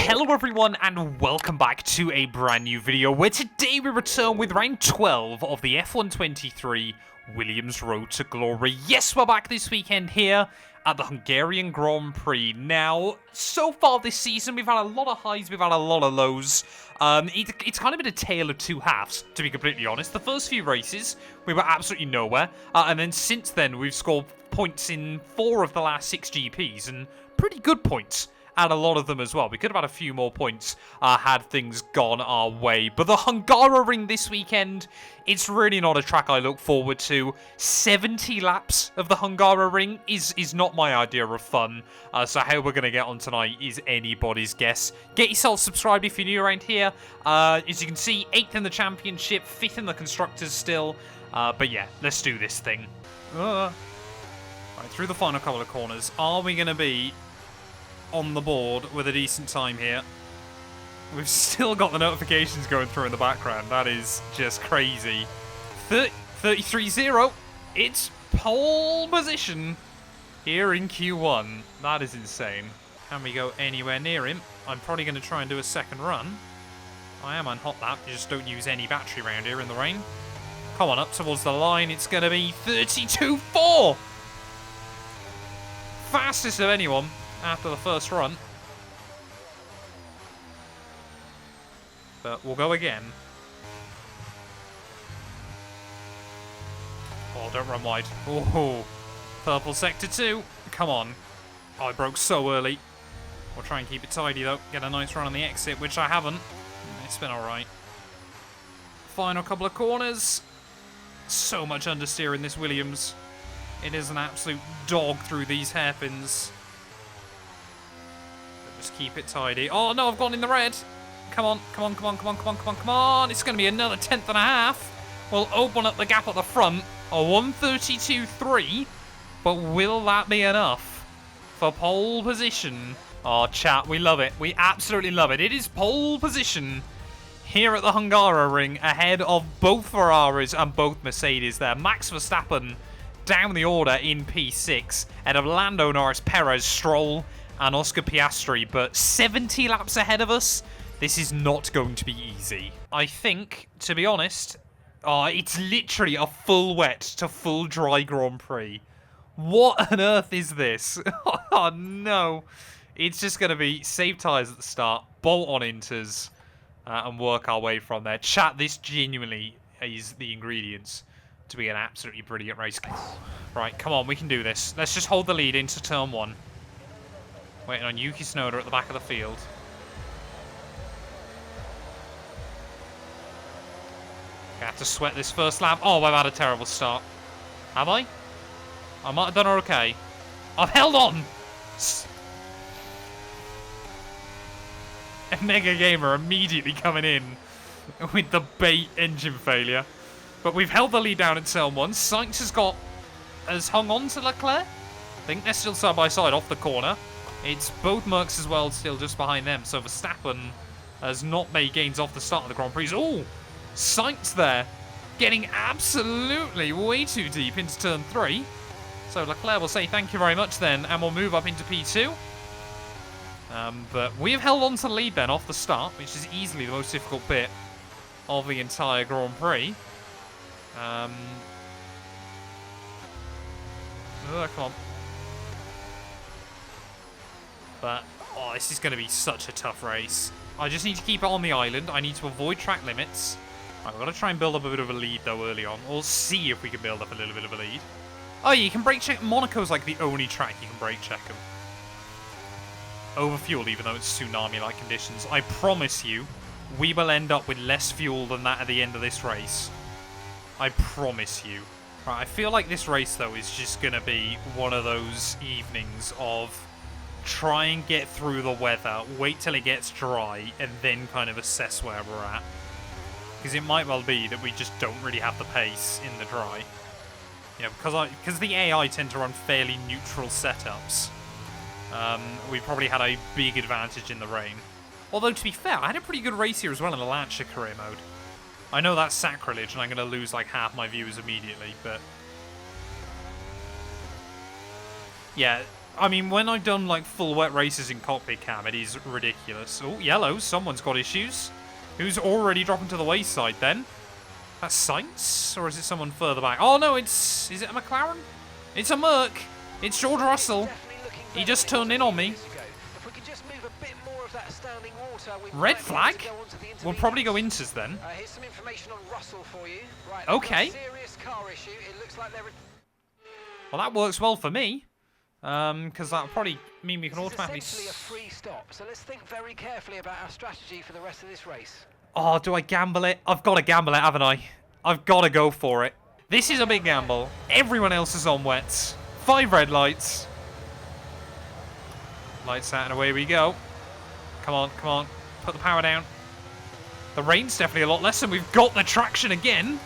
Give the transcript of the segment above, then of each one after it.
Hello everyone and welcome back to a brand new video where today we return with round 12 of the F1 23 Williams Road to Glory. Yes, we're back this weekend here at the Hungarian Grand Prix. Now, so far this season we've had a lot of highs, we've had a lot of lows. It's kind of been a tale of two halves, to be completely honest. The first few races we were absolutely nowhere, and then since then we've scored points in 4 of the last 6 GPs, and pretty good points. And a lot of them as well. We could have had a few more points had things gone our way. But the Hungarian this weekend, it's really not a track I look forward to. 70 laps of the Hungarian is not my idea of fun. So how we're going to get on tonight is anybody's guess. Get yourself subscribed if you're new around here. As you can see, 8th in the championship, 5th in the constructors still. But yeah, let's do this thing. Right, through the final couple of corners. Are we going to be on the board with a decent time here? We've still got the notifications going through in the background. That is just crazy. 33-0. It's pole position here in Q1. That is insane. Can we go anywhere near him? I'm probably going to try and do a second run. I am on hot lap. You just don't use any battery around here in the rain. Come on, up towards the line. It's going to be 32-4. Fastest of anyone after the first run. But we'll go again. Oh, don't run wide. Oh, purple sector 2. Come on. Oh, I broke so early. We'll try and keep it tidy though. Get a nice run on the exit, which I haven't. It's been alright. Final couple of corners. So much understeer in this Williams. It is an absolute dog through these hairpins. Just keep it tidy. Oh no, I've gone in the red. Come on, come on, come on, come on, come on, come on, come on. It's going to be another 10th and a half. We'll open up the gap at the front. A 132.3. But will that be enough for pole position? Oh, chat, we love it. We absolutely love it. It is pole position here at the Hungarian ahead of both Ferraris and both Mercedes there. Max Verstappen down the order in P6 ahead of Lando Norris, Perez, Stroll, and Oscar Piastri, but 70 laps ahead of us. This is not going to be easy. I think, to be honest, it's literally a full wet to full dry Grand Prix. What on earth is this? Oh no. It's just going to be save tyres at the start, bolt on inters, and work our way from there. Chat, this genuinely is the ingredients to be an absolutely brilliant race. Right, come on, we can do this. Let's just hold the lead into turn 1. Waiting on Yuki Tsunoda at the back of the field. I have to sweat this first lap. Oh, I've had a terrible start. Have I? I might have done okay. I've held on! A Mega Gamer immediately coming in with the bait engine failure. But we've held the lead down in turn 1. Sainz has hung on to Leclerc. I think they're still side by side off the corner. It's both Mercs as well, still just behind them. So Verstappen has not made gains off the start of the Grand Prix. Oh, Sainz there, getting absolutely way too deep into turn 3. So Leclerc will say thank you very much then, and we'll move up into P2. But we have held on to the lead then off the start, which is easily the most difficult bit of the entire Grand Prix. Oh, come on. But, oh, this is going to be such a tough race. I just need to keep it on the island. I need to avoid track limits. Right, we've got to try and build up a bit of a lead, though, early on. We'll see if we can build up a little bit of a lead. Oh, yeah, you can brake check. Monaco's like the only track you can brake check them. Over fuel, even though it's tsunami-like conditions. I promise you, we will end up with less fuel than that at the end of this race. I promise you. Right, I feel like this race, though, is just going to be one of those evenings of try and get through the weather, wait till it gets dry, and then kind of assess where we're at. Because it might well be that we just don't really have the pace in the dry. You know, because the AI tend to run fairly neutral setups. We probably had a big advantage in the rain. Although, to be fair, I had a pretty good race here as well in the Lancia career mode. I know that's sacrilege, and I'm going to lose like half my viewers immediately, but yeah, I mean, when I've done like full wet races in cockpit cam, it is ridiculous. Oh, yellow. Someone's got issues. Who's already dropping to the wayside then? That's Sainz? Or is it someone further back? Oh, no, it's... Is it a McLaren? It's a Merc. It's George Russell. He just turned in on me. Red flag? We'll probably go Inters then. Here's some information on Russell for you. Right, okay. Serious car issue. It looks like they're... Well, that works well for me. Because that'll probably mean we can automatically... Essentially a free stop, so let's think very carefully about our strategy for the rest of this race. Oh, do I gamble it? I've got to gamble it, haven't I? I've got to go for it. This is a big gamble. Everyone else is on wets. 5 red lights. Lights out and away we go. Come on, come on. Put the power down. The rain's definitely a lot less, and we've got the traction again.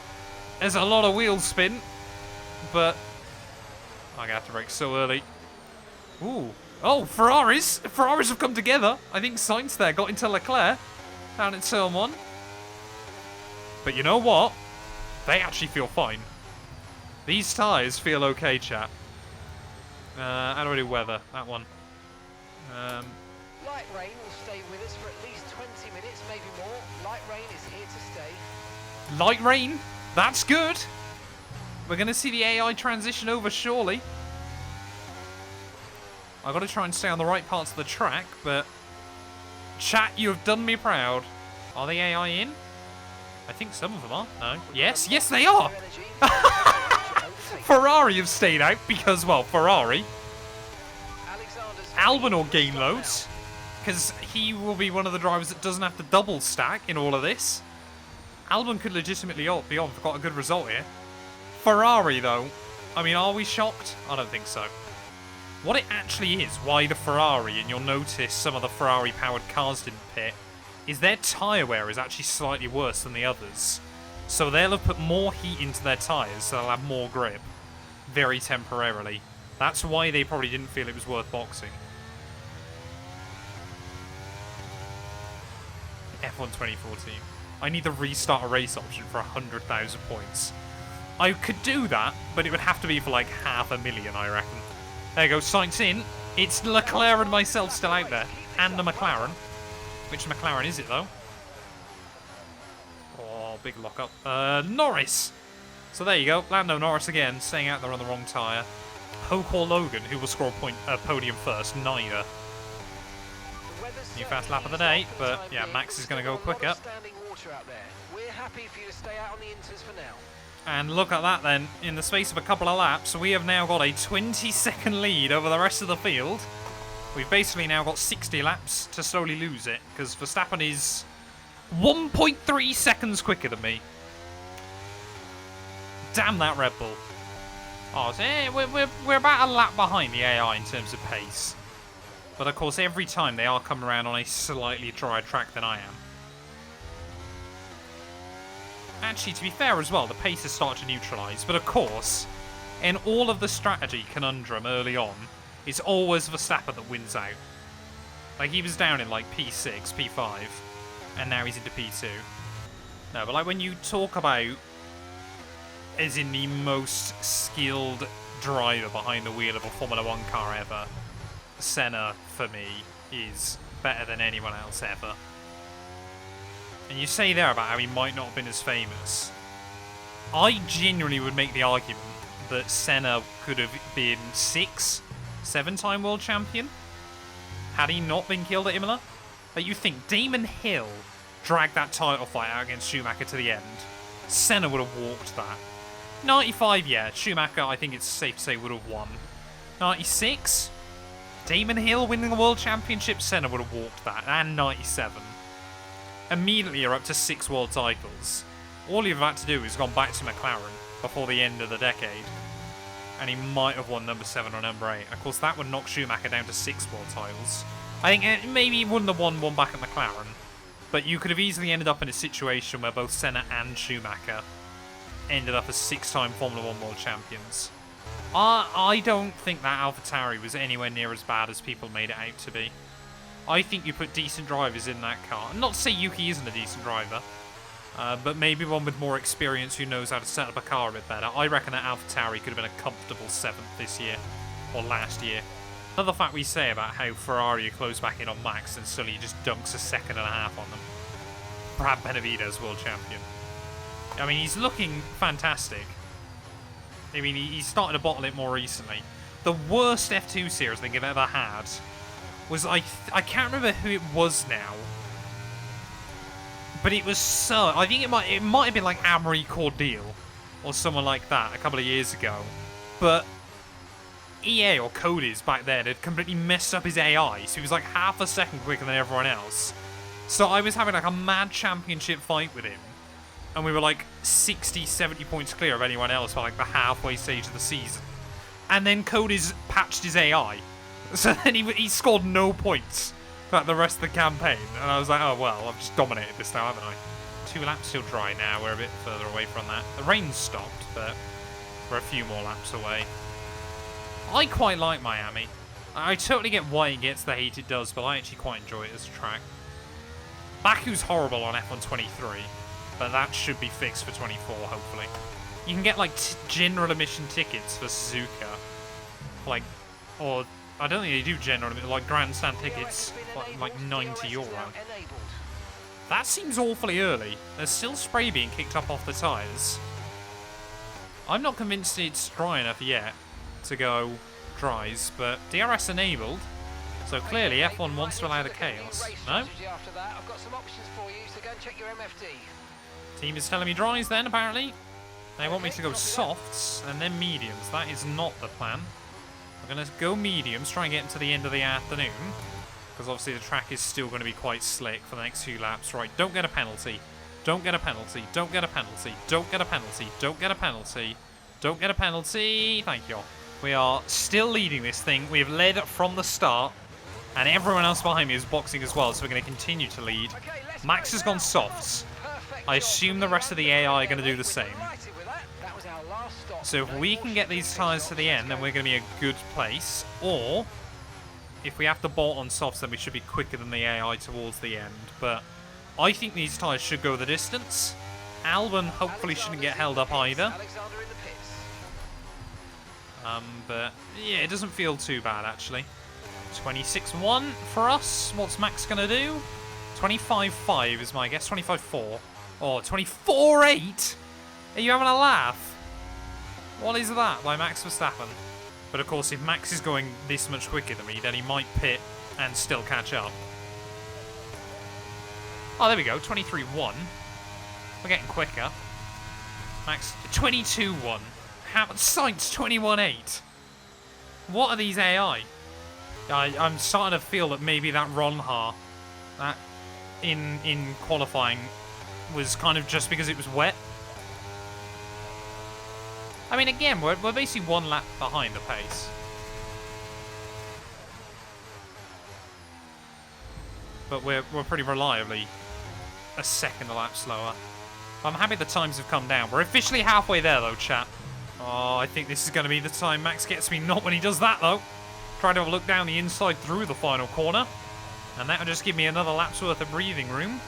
There's a lot of wheel spin, but I'm going to have to brake so early. Ooh. Oh, Ferraris. Ferraris have come together. I think Sainz there got into Leclerc down at turn 1. But you know what? They actually feel fine. These tyres feel okay, chat. How do I do weather? That one. Light rain will stay with us for at least 20 minutes, maybe more. Light rain is here to stay. Light rain? That's good. We're going to see the AI transition over, surely. I've got to try and stay on the right parts of the track, but... Chat, you have done me proud. Are the AI in? I think some of them are. No. Yes, yes they are! Ferrari have stayed out because, well, Ferrari. Albon will gain loads, because he will be one of the drivers that doesn't have to double stack in all of this. Albon could legitimately be on. We've got a good result here. Ferrari, though. I mean, are we shocked? I don't think so. What it actually is, why the Ferrari, and you'll notice some of the Ferrari-powered cars didn't pit, is their tyre wear is actually slightly worse than the others. So they'll have put more heat into their tyres, so they'll have more grip. Very temporarily. That's why they probably didn't feel it was worth boxing. F1 2014. I need the restart a race option for 100,000 points. I could do that, but it would have to be for like 500,000, I reckon. There you go, Sainz in. It's Leclerc and myself still out there. And the McLaren. Which McLaren is it, though? Oh, big lock-up. Norris! So there you go, Lando Norris again, staying out there on the wrong tyre. Hoke or Logan, who will score a podium first, neither. New fast lap of the day, but yeah, Max is going to go quicker. We're happy for you to stay out on the Inters for now. And look at that then, in the space of a couple of laps, we have now got a 20-second lead over the rest of the field. We've basically now got 60 laps to slowly lose it, because Verstappen is 1.3 seconds quicker than me. Damn that Red Bull. Oh, so, we're about a lap behind the AI in terms of pace. But of course, every time they are coming around on a slightly drier track than I am. Actually, to be fair as well, the pace has started to neutralise. But of course, in all of the strategy conundrum early on, it's always Verstappen that wins out. Like, he was down in like P6, P5, and now he's into P2. No, but like when you talk about as in the most skilled driver behind the wheel of a Formula 1 car ever, Senna, for me, is better than anyone else ever. And you say there about how he might not have been as famous. I genuinely would make the argument that Senna could have been 6, 7-time world champion had he not been killed at Imola. Like, you think Damon Hill dragged that title fight out against Schumacher to the end. Senna would have walked that. 95, yeah, Schumacher, I think it's safe to say, would have won. 96, Damon Hill winning the world championship, Senna would have walked that. And 97. Immediately you're up to 6 world titles. All you've had to do is gone back to McLaren before the end of the decade. And he might have won number 7 or number 8. Of course, that would knock Schumacher down to 6 world titles. I think maybe he wouldn't have won one back at McLaren. But you could have easily ended up in a situation where both Senna and Schumacher ended up as 6-time Formula 1 world champions. I don't think that AlphaTauri was anywhere near as bad as people made it out to be. I think you put decent drivers in that car. Not to say Yuki isn't a decent driver, but maybe one with more experience who knows how to set up a car a bit better. I reckon that AlphaTauri could have been a comfortable 7th this year, or last year. Another fact we say about how Ferrari are close back in on Max and suddenly he just dunks a second and a half on them. Brad Benavidez, world champion. I mean, he's looking fantastic. I mean, he's starting to bottle it more recently. The worst F2 series I think I've ever had was, I can't remember who it was now. But it was so... I think it might have been like Amory Cordeal or someone like that a couple of years ago. But EA or Cody's back then had completely messed up his AI, so he was like half a second quicker than everyone else. So I was having like a mad championship fight with him, and we were like 60, 70 points clear of anyone else by like the halfway stage of the season. And then Cody's patched his AI, so then he scored no points throughout the rest of the campaign, and I was like, oh well, I've just dominated this now, haven't I? 2 laps still dry now, we're a bit further away from that. The rain's stopped, but we're a few more laps away. I quite like Miami. I totally get why it gets the hate it does, but I actually quite enjoy it as a track. Baku's horrible on F1 23, but that should be fixed for 24, hopefully. You can get, like, general admission tickets for Suzuka. Like, or, I don't think they do general admission, like grandstand tickets, like 90 euro. That seems awfully early. There's still spray being kicked up off the tyres. I'm not convinced it's dry enough yet to go dries, but DRS enabled, so clearly F1 wants to allow the chaos. No? Team is telling me dries then, apparently. They want me to go softs and then mediums. That is not the plan. We're going to go mediums, try and get into the end of the afternoon, because obviously the track is still going to be quite slick for the next few laps. Right, don't get a penalty. Don't get a penalty. Don't get a penalty. Don't get a penalty. Don't get a penalty. Don't get a penalty. Thank you. We are still leading this thing. We have led from the start, and everyone else behind me is boxing as well, so we're going to continue to lead. Max has gone softs. I assume the rest of the AI are going to do the same. So if we can get these tyres to the end, then we're going to be in a good place. Or, if we have to bolt on softs, then we should be quicker than the AI towards the end. But I think these tyres should go the distance. Albon hopefully shouldn't get held up either. But yeah, it doesn't feel too bad actually. 26-1 for us. What's Max gonna do? 25-5 is my guess. 25-4. Oh, 24-8? Are you having a laugh? What is that by Max Verstappen? But of course, if Max is going this much quicker than me, then he might pit and still catch up. Oh, there we go. 23-1. We're getting quicker. Max 22-1. Sainz 21-8. What are these AI? I'm starting to feel that maybe that Ronha, that in qualifying, was kind of just because it was wet. I mean, again, we're basically 1 lap behind the pace. But we're pretty reliably a second a lap slower. I'm happy the times have come down. We're officially halfway there, though, chat. Oh, I think this is going to be the time Max gets me. Not when he does that, though. Try to have a look down the inside through the final corner. And that'll just give me another lap's worth of breathing room.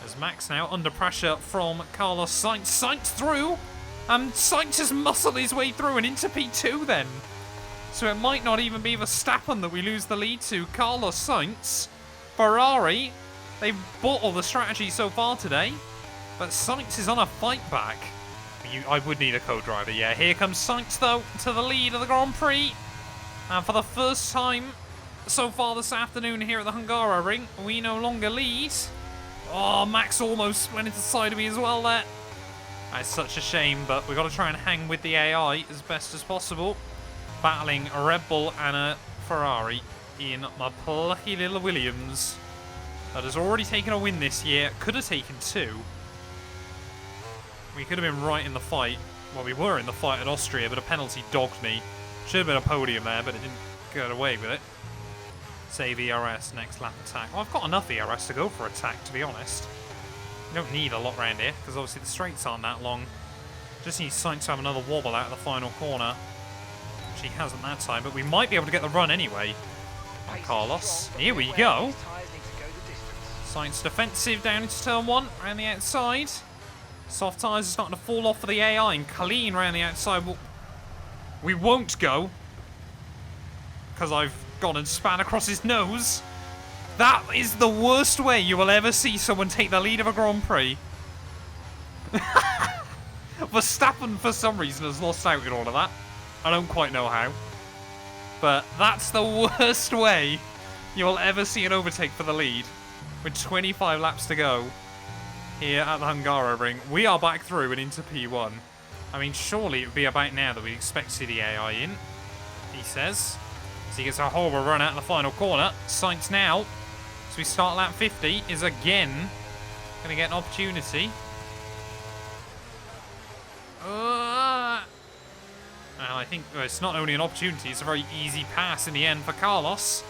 As Max now under pressure from Carlos Sainz. Sainz through. Sainz has muscled his way through and into P2 then. So it might not even be Verstappen that we lose the lead to. Carlos Sainz. Ferrari. They've bought all the strategy so far today. But Sainz is on a fight back. I would need a co-driver, yeah. Here comes Sainz, though, to the lead of the Grand Prix. And for the first time so far this afternoon here at the Hungaroring, we no longer lead. Oh, Max almost went into the side of me as well there. That's such a shame, but we've got to try and hang with the AI as best as possible. Battling a Red Bull and a Ferrari in my plucky little Williams. That has already taken a win this year. Could have taken 2. We could have been right in the fight. Well, we were in the fight at Austria, but a penalty dogged me. Should have been a podium there, but it didn't get away with it. Save ERS, next lap attack. Well, I've got enough ERS to go for attack, to be honest. You don't need a lot around here, because obviously the straights aren't that long. Just need Sainz to have another wobble out of the final corner. Which he hasn't that time, but we might be able to get the run anyway. On Carlos. Here we go. Sainz defensive down into turn 1, around the outside. Soft tyres are starting to fall off for the AI and clean around the outside. We won't go. Because I've gone and span across his nose. That is the worst way you will ever see someone take the lead of a Grand Prix. Verstappen, for some reason, has lost out in all of that. I don't quite know how. But that's the worst way you will ever see an overtake for the lead. With 25 laps to go here at the Hungaroring. We are back through and into P1. I mean, surely it would be about now that we expect to see the AI in, he says. So he gets a horrible run out of the final corner. Sainz now, as we start lap 50, is again going to get an opportunity. And I think it's not only an opportunity, it's a very easy pass in the end for Carlos.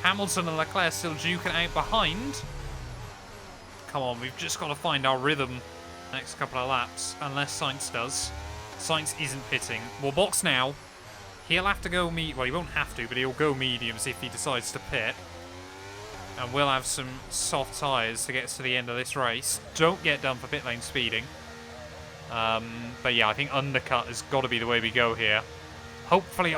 Hamilton and Leclerc still duking out behind. Come on, we've just got to find our rhythm next couple of laps, unless Sainz does. Sainz isn't pitting. We'll box now. He'll have to go well, he won't have to, but he'll go mediums if he decides to pit. And we'll have some soft tyres to get us to the end of this race. Don't get done for pit lane speeding. But yeah, I think undercut has got to be the way we go here. Hopefully,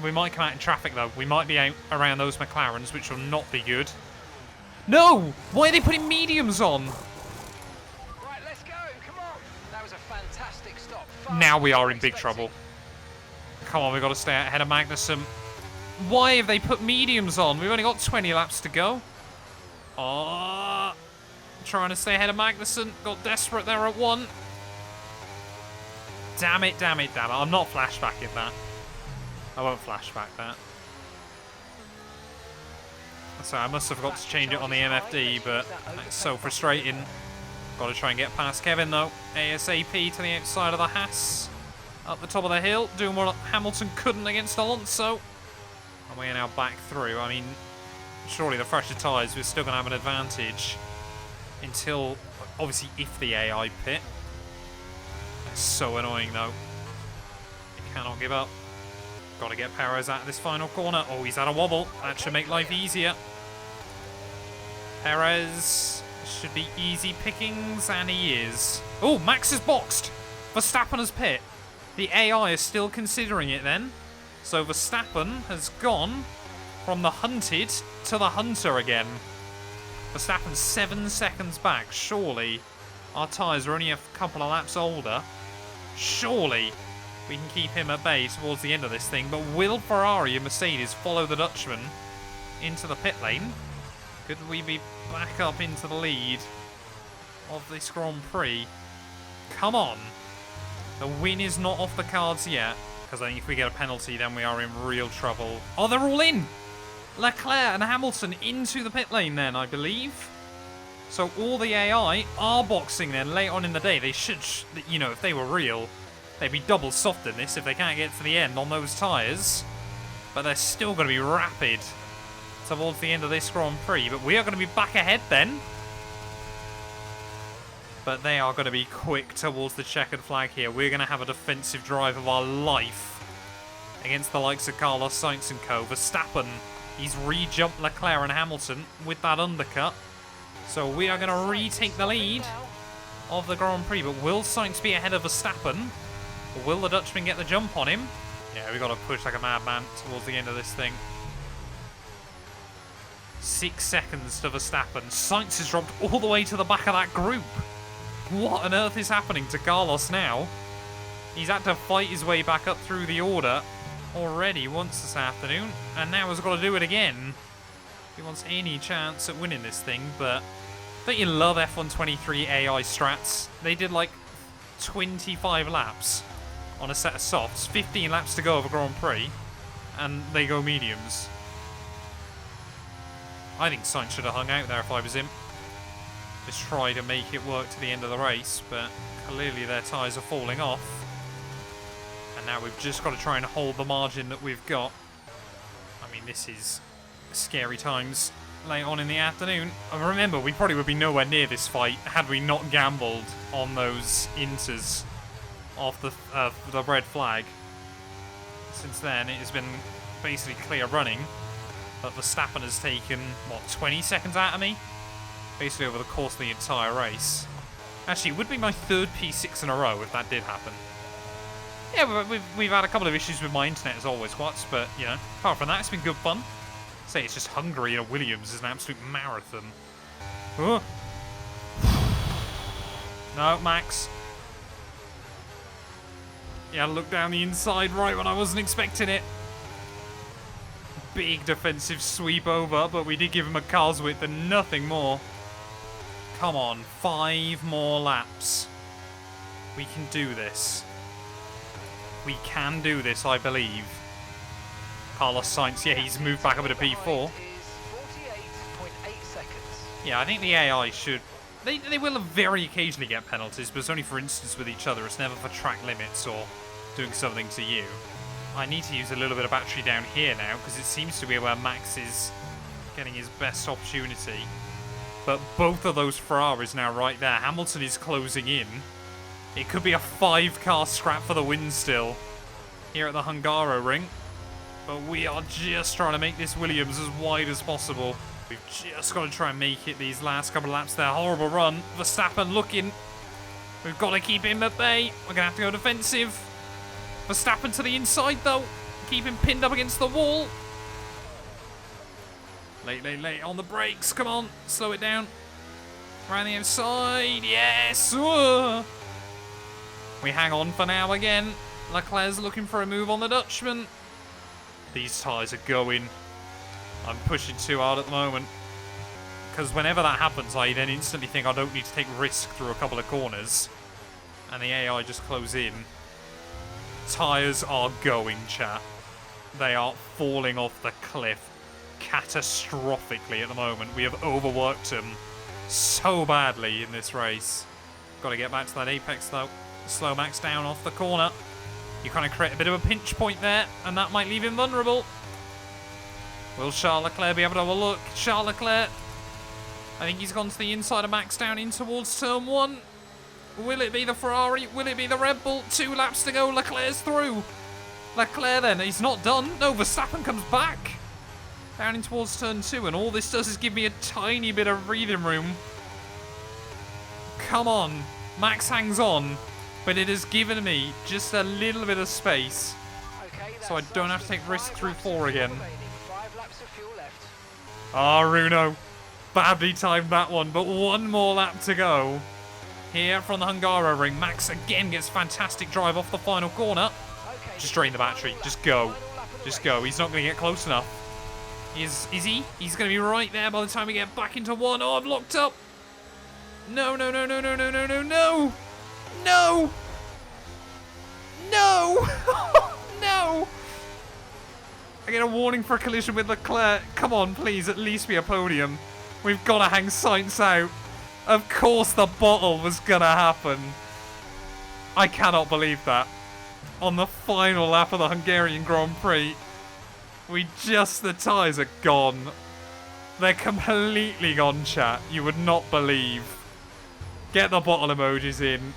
we might come out in traffic though. We might be out around those McLarens, which will not be good. No! Why are they putting mediums on? Right, let's go. Come on. That was a fantastic stop. Now we are in big trouble. Come on, we've got to stay ahead of Magnussen. Why have they put mediums on? We've only got 20 laps to go. Oh, trying to stay ahead of Magnussen. Got desperate there at one. Damn it, damn it, damn it. I'm not flashbacking that. I won't flashback that. So I must have forgot to change it on the MFD, but it's so frustrating. Got to try and get past Kevin though. ASAP to the outside of the Haas. Up the top of the hill, doing what Hamilton couldn't against Alonso. And we are now back through. I mean, surely the fresher tyres, we're still going to have an advantage. Until, obviously, if the AI pit. That's so annoying though. You cannot give up. Got to get Perez out of this final corner. Oh, he's had a wobble. That should make life easier. Perez should be easy pickings, and he is. Oh, Max is boxed. Verstappen has pit. The AI is still considering it then. So Verstappen has gone from the hunted to the hunter again. Verstappen's 7 seconds back. Surely our tyres are only a couple of laps older. Surely we can keep him at bay towards the end of this thing. But will Ferrari and Mercedes follow the Dutchman into the pit lane? Could we be back up into the lead of this Grand Prix? Come on. The win is not off the cards yet. Because I think if we get a penalty, then we are in real trouble. Oh, they're all in! Leclerc and Hamilton into the pit lane then, I believe. So all the AI are boxing then late on in the day. They should, you know, if they were real, they'd be double soft in this if they can't get to the end on those tyres. But they're still going to be rapid towards the end of this Grand Prix. But we are going to be back ahead then. But they are going to be quick towards the checkered flag here. We're going to have a defensive drive of our life against the likes of Carlos Sainz and co. Verstappen, he's re-jumped Leclerc and Hamilton with that undercut. So we are going to retake the lead of the Grand Prix. But will Sainz be ahead of Verstappen? Or will the Dutchman get the jump on him? Yeah, we've got to push like a madman towards the end of this thing. 6 seconds to Verstappen. Sainz has dropped all the way to the back of that group. What on earth is happening to Carlos now? He's had to fight his way back up through the order already once this afternoon, and now has got to do it again. If he wants any chance at winning this thing, but don't you love F123 AI strats? They did like 25 laps on a set of softs, 15 laps to go of a Grand Prix, and they go mediums. I think Sainz should have hung out there if I was him. Just try to make it work to the end of the race, but clearly their tyres are falling off. And now we've just got to try and hold the margin that we've got. I mean, this is scary times late on in the afternoon. And remember, we probably would be nowhere near this fight had we not gambled on those inters of the red flag. Since then, it has been basically clear running. But Verstappen has taken, what, 20 seconds out of me? Basically over the course of the entire race. Actually, it would be my third P6 in a row if that did happen. Yeah, we've had a couple of issues with my internet as always, but, you know, apart from that, it's been good fun. Say it's just Hungary and a Williams is an absolute marathon. Oh. No, Max. Yeah, look down the inside right when I wasn't expecting it. Big defensive sweep over, but we did give him a car's width and nothing more. Come on, 5 more laps. We can do this. We can do this, I believe. Carlos Sainz, yeah, he's moved back up to P4. Yeah, I think the AI should... They will very occasionally get penalties, but it's only for instance with each other. It's never for track limits or doing something to you. I need to use a little bit of battery down here now, because it seems to be where Max is getting his best opportunity. But both of those Ferraris now right there. Hamilton is closing in. It could be a 5-car scrap for the win still here at the Hungaroring. But we are just trying to make this Williams as wide as possible. We've just got to try and make it these last couple of laps there. Horrible run. Verstappen looking. We've got to keep him at bay. We're going to have to go defensive. Verstappen to the inside, though. Keep him pinned up against the wall. Late on the brakes. Come on. Slow it down. Around the outside. Yes. We hang on for now again. Leclerc's looking for a move on the Dutchman. These tyres are going. I'm pushing too hard at the moment. Because whenever that happens, I then instantly think I don't need to take risk through a couple of corners. And the AI just close in. Tyres are going, chat. They are falling off the cliff catastrophically at the moment. We have overworked them so badly in this race. Got to get back to that apex, though. Slow Max down off the corner. You kind of create a bit of a pinch point there, and that might leave him vulnerable. Will Charles Leclerc be able to have a look? Charles Leclerc. I think he's gone to the inside of Max down in towards turn 1. Will it be the Ferrari? Will it be the Red Bull? 2 laps to go. Leclerc's through. Leclerc then. He's not done. No, Verstappen comes back. Down in towards turn 2, and all this does is give me a tiny bit of breathing room. Come on. Max hangs on, but it has given me just a little bit of space. So I don't have to take risk through 4 again. Ah, Runo. Badly timed that one, but 1 more lap to go. Here from the Hungaroring, Max again gets fantastic drive off the final corner. Just drain the battery. Just go. Just go. He's not going to get close enough. Is he? He's going to be right there by the time we get back into 1. Oh, I'm locked up. No, no, no, no, no, no, no, no, no. No. No. No. I get a warning for a collision with Leclerc. Come on, please, at least be a podium. We've got to hang Sainz out. Of course the bottle was going to happen. I cannot believe that. On the final lap of the Hungarian Grand Prix, the tyres are gone. They're completely gone, chat. You would not believe. Get the bottle emojis in.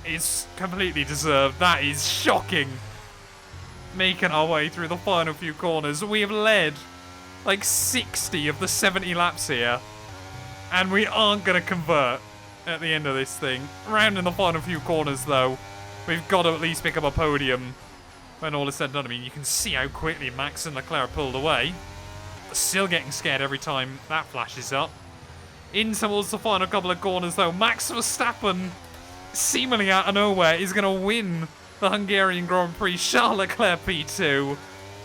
It's completely deserved. That is shocking. Making our way through the final few corners. We have led like 60 of the 70 laps here. And we aren't going to convert at the end of this thing. Round in the final few corners, though, we've got to at least pick up a podium when all is said and done. I mean, you can see how quickly Max and Leclerc pulled away. Still getting scared every time that flashes up. In towards the final couple of corners, though. Max Verstappen, seemingly out of nowhere, is going to win the Hungarian Grand Prix. Charles Leclerc P2.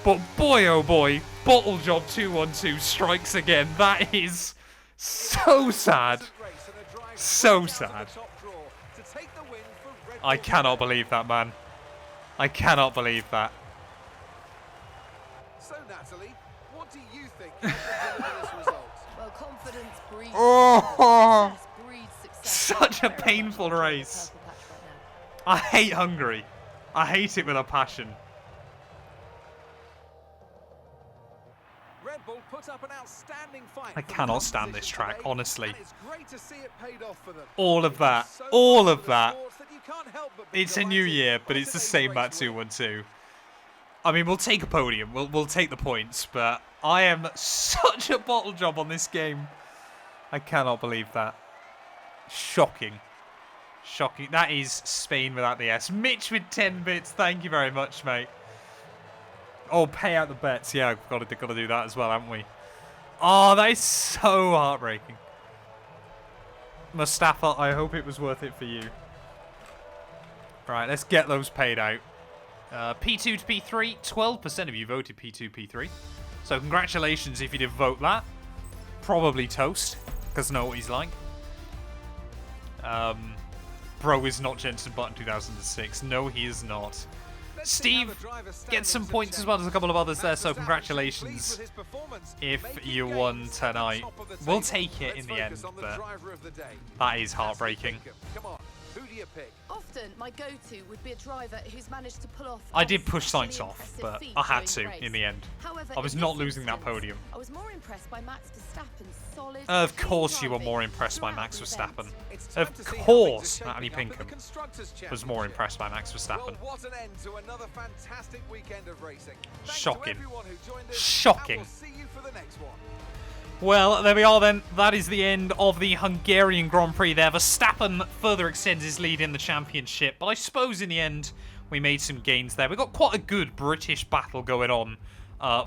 But boy, oh boy, Bottle Job 212 strikes again. That is so sad. So sad. I cannot believe that, man. I cannot believe that. So, Natalie, what do you think of this result? Well, confidence breeds Oh, success, breeds success. such a painful race. I hate Hungary. I hate it with a passion. Red Bull put up an outstanding fight. I cannot stand this track, honestly. And it's great to see it paid off for them. All of that. So All much of that. sports that you can't help but be It's a new delighted year, but by it's the today's same race win. Matt212. I mean, we'll take a podium. We'll take the points, but I am such a bottle job on this game. I cannot believe that. Shocking. Shocking. That is Spain without the S. Mitch with 10 bits. Thank you very much, mate. Oh, pay out the bets. Yeah, I've got to do that as well, haven't we? Oh, that is so heartbreaking. Mustafa, I hope it was worth it for you. Right, let's get those paid out. P2 to P3, 12% of you voted P2, P3. So congratulations if you did vote that. Probably toast, because I know what he's like. Bro is not Jensen Button 2006. No, he is not. Steve gets some points as well as a couple of others there, so congratulations if you won tonight. We'll take it in the end, but that is heartbreaking. Who do you pick? Often, my go-to would be a driver who's managed to pull off. I did push Sainz off, but I had to in the end. However, I was in not this losing that instance, podium. I was more impressed by Max Verstappen's solid. Of clean course you were driving more impressed by throughout Max the Verstappen. event. It's time Of to see how course, things are Natalie shaping up for the Pinkham Constructors' was more Championship. impressed by Max Verstappen. Well, what an end to another fantastic weekend of racing. Thanks Shocking. to everyone who joined us, Shocking. and we'll see you for the next one. Well, there we are then. That is the end of the Hungarian Grand Prix there. Verstappen further extends his lead in the championship, but I suppose in the end we made some gains there. We got quite a good British battle going on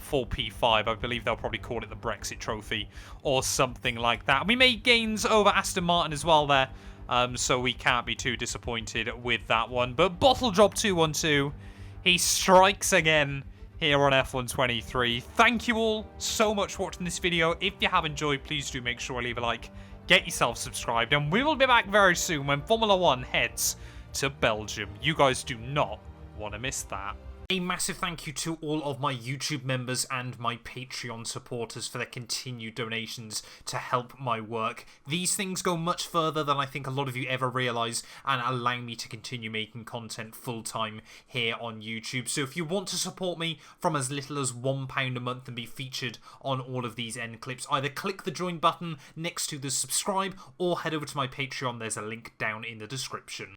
for P5. I believe they'll probably call it the Brexit Trophy or something like that. We made gains over Aston Martin as well there, so we can't be too disappointed with that one. But Bottle Drop 212, he strikes again here on F123. Thank you all so much for watching this video. If you have enjoyed, please do make sure to leave a like, get yourself subscribed, and we will be back very soon when Formula 1 heads to Belgium. You guys do not want to miss that. A massive thank you to all of my YouTube members and my Patreon supporters for their continued donations to help my work. These things go much further than I think a lot of you ever realise and allow me to continue making content full-time here on YouTube. So if you want to support me from as little as £1 a month and be featured on all of these end clips, either click the join button next to the subscribe or head over to my Patreon. There's a link down in the description.